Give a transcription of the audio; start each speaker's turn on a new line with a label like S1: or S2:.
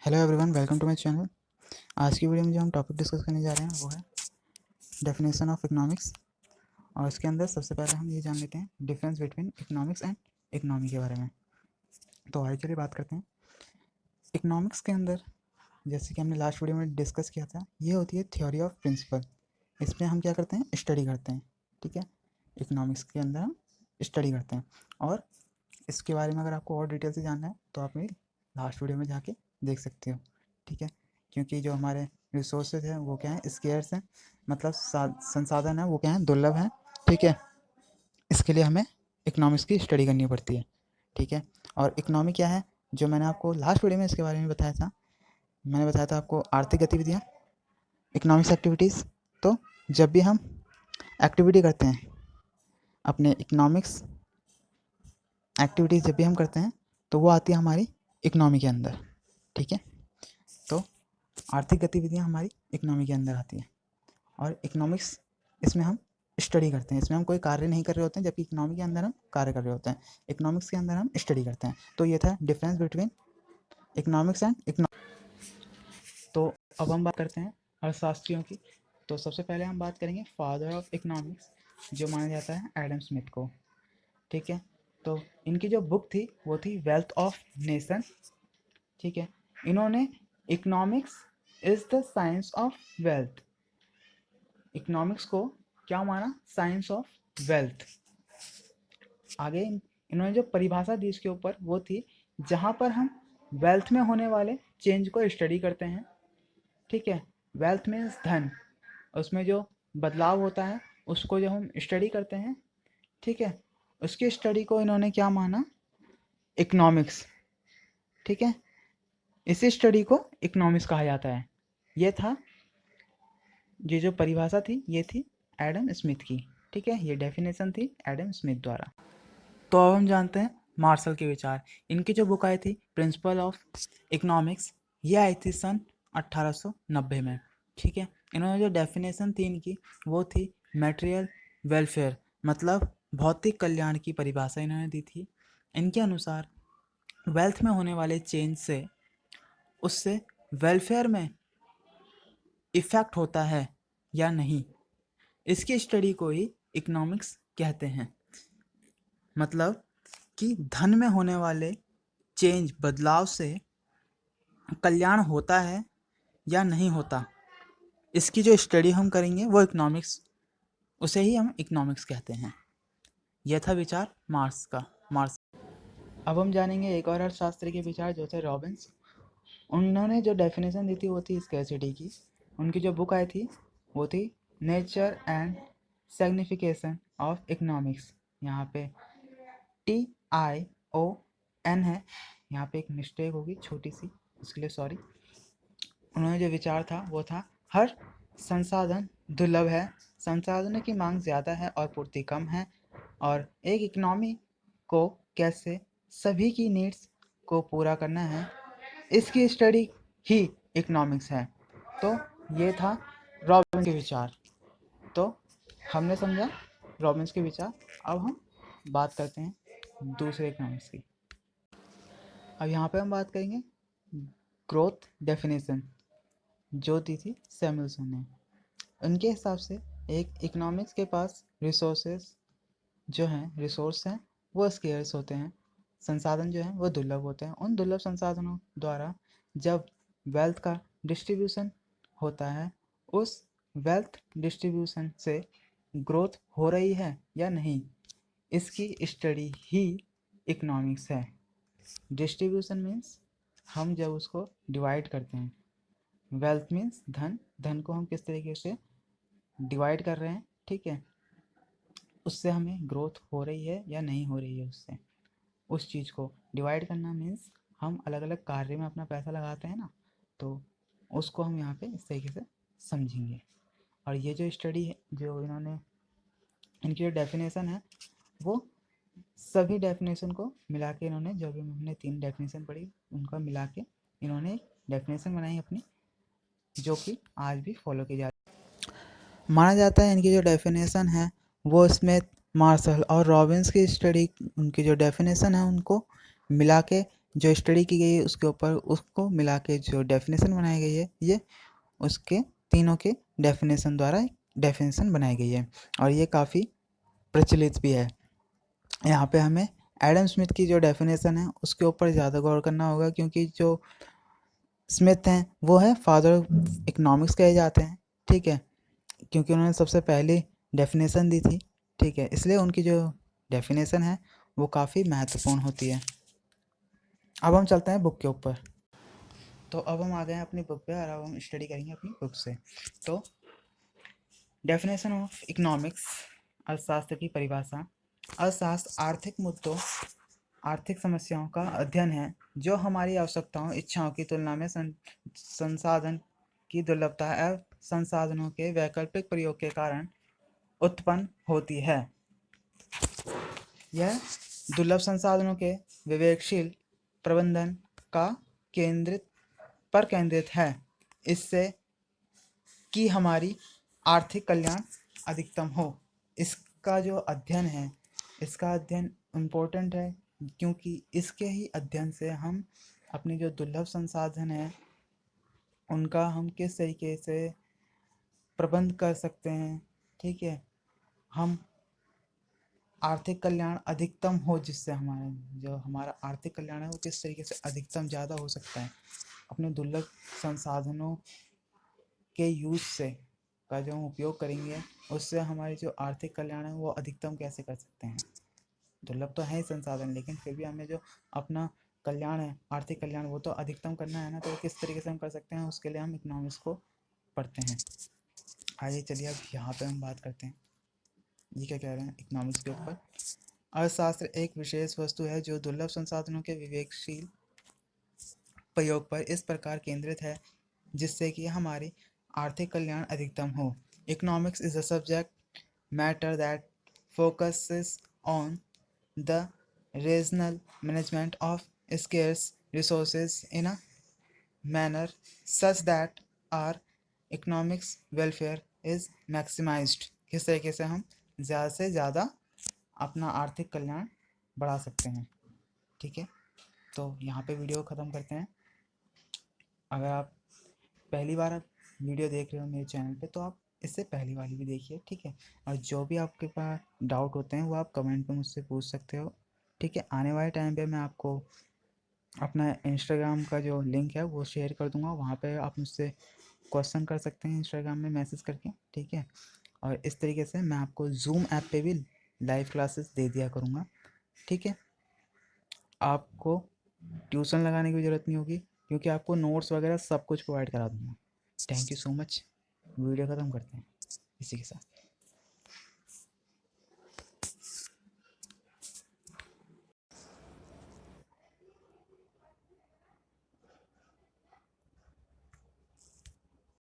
S1: Hello everyone, welcome to my channel. आज की video में जो हम टॉपिक डिस्कस करने जा रहे हैं वो है डेफिनेशन ऑफ इकोनॉमिक्स। और इसके अंदर सबसे पहले हम ये जान लेते हैं difference between economics and economy के बारे में। तो आइए चलिए बात करते हैं। इकोनॉमिक्स के अंदर जैसे कि हमने लास्ट वीडियो में डिस्कस किया था, ये होती है थ्योरी ऑफ प्रिंसिपल। इसमें हम क्या करते हैं, स्टडी करते हैं। ठीक है, इकोनॉमिक्स के अंदर हम स्टडी करते हैं। और इसके बारे में अगर आपको और डिटेल से जानना है तो आप मेरी लास्ट वीडियो में जाके देख सकते हो। ठीक है, क्योंकि जो हमारे रिसोर्सेज हैं वो क्या है, स्केयर्स हैं, मतलब संसाधन है वो क्या है, दुर्लभ हैं। ठीक है, इसके लिए हमें इकोनॉमिक्स की स्टडी करनी पड़ती है। ठीक है, और इकोनॉमी क्या है, जो मैंने आपको लास्ट वीडियो में इसके बारे में बताया था। मैंने बताया था आपको आर्थिक गतिविधियाँ, इकोनॉमिक्स एक्टिविटीज़। तो जब भी हम एक्टिविटी करते हैं, अपने इकोनॉमिक्स एक्टिविटीज़ जब भी हम करते हैं तो वो आती है हमारी इकोनॉमी के अंदर। ठीक है, तो आर्थिक गतिविधियाँ हमारी इकोनॉमी के अंदर आती हैं। और इकोनॉमिक्स, इसमें हम स्टडी करते हैं। इसमें हम कोई कार्य नहीं कर रहे होते हैं, जबकि इकोनॉमी के अंदर हम कार्य कर रहे होते हैं। इकोनॉमिक्स के अंदर हम स्टडी करते हैं। तो ये था डिफरेंस बिटवीन इकोनॉमिक्स एंड तो अब हम बात करते हैं अर्थशास्त्रियों की। तो सबसे पहले हम बात करेंगे फादर ऑफ इकोनॉमिक्स, जो माना जाता है एडम स्मिथ को। ठीक है, तो इनकी जो बुक थी वो थी वेल्थ ऑफ नेशन। ठीक है, इन्होंने economics is the science of wealth, economics को क्या माना, साइंस ऑफ वेल्थ। आगे इन्होंने जो परिभाषा दी इसके ऊपर वो थी, जहाँ पर हम वेल्थ में होने वाले चेंज को स्टडी करते हैं। ठीक है, वेल्थ मीन्स धन, उसमें जो बदलाव होता है उसको जब हम स्टडी करते हैं, ठीक है, उसकी स्टडी को इन्होंने क्या माना, इकोनॉमिक्स। ठीक है, इसी स्टडी को इकोनॉमिक्स कहा जाता है। ये था, ये जो परिभाषा थी ये थी एडम स्मिथ की। ठीक है, ये डेफिनेशन थी एडम स्मिथ द्वारा। तो अब हम जानते हैं मार्शल के विचार। इनकी जो बुक आई थी प्रिंसिपल ऑफ इकोनॉमिक्स, ये आई थी सन 1890 में। ठीक है, इन्होंने जो डेफिनेशन थी इनकी वो थी मटेरियल वेलफेयर, मतलब भौतिक कल्याण की परिभाषा इन्होंने दी थी। इनके अनुसार वेल्थ में होने वाले चेंज से उससे वेलफेयर में इफेक्ट होता है या नहीं, इसकी स्टडी को ही इकोनॉमिक्स कहते हैं। मतलब कि धन में होने वाले चेंज, बदलाव से कल्याण होता है या नहीं होता, इसकी जो स्टडी हम करेंगे वो इकोनॉमिक्स, उसे ही हम इकोनॉमिक्स कहते हैं। यह था विचार मार्क्स। अब हम जानेंगे एक और अर्थशास्त्री के विचार जो थे रॉबिन्स। उन्होंने जो डेफिनेशन दी थी वो थी स्कैरसिटी की। उनकी जो बुक आई थी वो थी nature and signification of economics. यहाँ पे TION है, यहाँ पे एक मिस्टेक होगी छोटी सी, उसके लिए सॉरी। उन्होंने जो विचार था वो था हर संसाधन दुर्लभ है, संसाधनों की मांग ज़्यादा है और पूर्ति कम है, और एक इकोनॉमी को कैसे सभी की नीड्स को पूरा करना है, इसकी स्टडी ही इकोनॉमिक्स है। तो ये था रॉबिन्स के विचार। तो हमने समझा रॉबिन्स के विचार। अब हम बात करते हैं दूसरे इकोनॉमिक्स की। अब यहाँ पे हम बात करेंगे ग्रोथ डेफिनेशन, जो दी थी सैमुअलसन ने। उनके हिसाब से एक इकोनॉमिक्स के पास रिसोर्सेस जो हैं, रिसोर्स हैं वो स्केयर्स होते हैं, संसाधन जो हैं वो दुर्लभ होते हैं। उन दुर्लभ संसाधनों द्वारा जब वेल्थ का डिस्ट्रीब्यूशन होता है, उस वेल्थ डिस्ट्रीब्यूशन से ग्रोथ हो रही है या नहीं, इसकी स्टडी ही इकोनॉमिक्स है। डिस्ट्रीब्यूशन मीन्स हम जब उसको डिवाइड करते हैं, वेल्थ मीन्स धन, धन को हम किस तरीके से डिवाइड कर रहे हैं, ठीक है, उससे हमें ग्रोथ हो रही है या नहीं हो रही है, उससे उस चीज़ को डिवाइड करना मीन्स हम अलग अलग कार्य में अपना पैसा लगाते हैं ना, तो उसको हम यहाँ पे इस तरीके से समझेंगे। और ये जो स्टडी है, जो इन्होंने, इनकी जो डेफिनेशन है वो सभी डेफिनेशन को मिला के इन्होंने, जो भी हमने 3 डेफिनेशन पढ़ी उनका मिला के इन्होंने डेफिनेशन बनाई अपनी, जो कि आज भी फॉलो की जाती है। माना जाता है इनकी जो डेफिनेशन है वो स्मिथ, मार्शल और रॉबिन्स की स्टडी, उनकी जो डेफिनेशन है उनको मिला के जो स्टडी की गई है उसके ऊपर उसको मिला के जो डेफिनेशन बनाई गई है, ये उसके तीनों के डेफिनेशन द्वारा डेफिनेशन बनाई गई है और ये काफ़ी प्रचलित भी है। यहाँ पे हमें एडम स्मिथ की जो डेफिनेशन है उसके ऊपर ज़्यादा गौर करना होगा, क्योंकि जो स्मिथ हैं वो है फादर ऑफ इकोनॉमिक्स कहे जाते हैं, ठीक है, क्योंकि उन्होंने सबसे पहली डेफिनेशन दी थी, ठीक है, इसलिए उनकी जो डेफिनेशन है वो काफ़ी महत्वपूर्ण होती है। अब हम चलते हैं बुक के ऊपर। तो अब हम आ गए हैं अपनी बुक पे और अब हम स्टडी करेंगे अपनी बुक से। तो डेफिनेशन ऑफ इकोनॉमिक्स, अर्थशास्त्र की परिभाषा। अर्थशास्त्र आर्थिक मुद्दों, आर्थिक समस्याओं का अध्ययन है जो हमारी आवश्यकताओं, इच्छाओं की तुलना में संसाधन की दुर्लभता एवं संसाधनों के वैकल्पिक प्रयोग के कारण उत्पन्न होती है। यह दुर्लभ संसाधनों के विवेकशील प्रबंधन का केंद्रित है, इससे कि हमारी आर्थिक कल्याण अधिकतम हो। इसका जो अध्ययन है, इसका अध्ययन इम्पोर्टेंट है, क्योंकि इसके ही अध्ययन से हम अपने जो दुर्लभ संसाधन हैं उनका हम किस तरीके से प्रबंध कर सकते हैं, ठीक है, हम आर्थिक कल्याण अधिकतम हो, जिससे हमारा आर्थिक कल्याण है वो किस तरीके से अधिकतम ज़्यादा हो सकता है। अपने दुर्लभ संसाधनों के यूज से का जो हम उपयोग करेंगे उससे हमारी जो आर्थिक कल्याण है वो अधिकतम कैसे कर सकते हैं। दुर्लभ तो है ही संसाधन, लेकिन फिर भी हमें जो अपना कल्याण है, आर्थिक कल्याण, वो तो अधिकतम करना है ना, तो किस तरीके से हम कर सकते हैं उसके लिए हम इकोनॉमिक्स को पढ़ते हैं। आइए चलिए अब यहाँ पे हम बात करते हैं, ये क्या कह रहे हैं इकोनॉमिक्स के ऊपर। अर्थशास्त्र एक विशेष वस्तु है जो दुर्लभ संसाधनों के विवेकशील प्रयोग पर इस प्रकार केंद्रित है जिससे कि हमारी आर्थिक कल्याण अधिकतम हो। Economics is a subject matter that focuses on the regional management of scarce resources in a manner such that our economics welfare is maximized। किस तरीके से हम ज़्यादा से ज़्यादा अपना आर्थिक कल्याण बढ़ा सकते हैं, ठीक है। तो यहाँ पे वीडियो ख़त्म करते हैं। अगर आप पहली बार आप वीडियो देख रहे हो मेरे चैनल पे तो आप इससे पहली वाली भी देखिए, ठीक है, और जो भी आपके पास डाउट होते हैं वो आप कमेंट पे मुझसे पूछ सकते हो, ठीक है। आने वाले टाइम पे मैं आपको अपना इंस्टाग्राम का जो लिंक है वो शेयर कर दूंगा, वहाँ पे आप मुझसे क्वेश्चन कर सकते हैं इंस्टाग्राम में मैसेज करके, ठीक है। और इस तरीके से मैं आपको जूम ऐप पे भी लाइव क्लासेस दे दिया करूँगा, ठीक है। आपको ट्यूशन लगाने की ज़रूरत नहीं होगी, क्योंकि आपको नोट्स वगैरह सब कुछ प्रोवाइड करा दूँगा। Thank you so much. Video ख़त्म करते हैं इसी के साथ।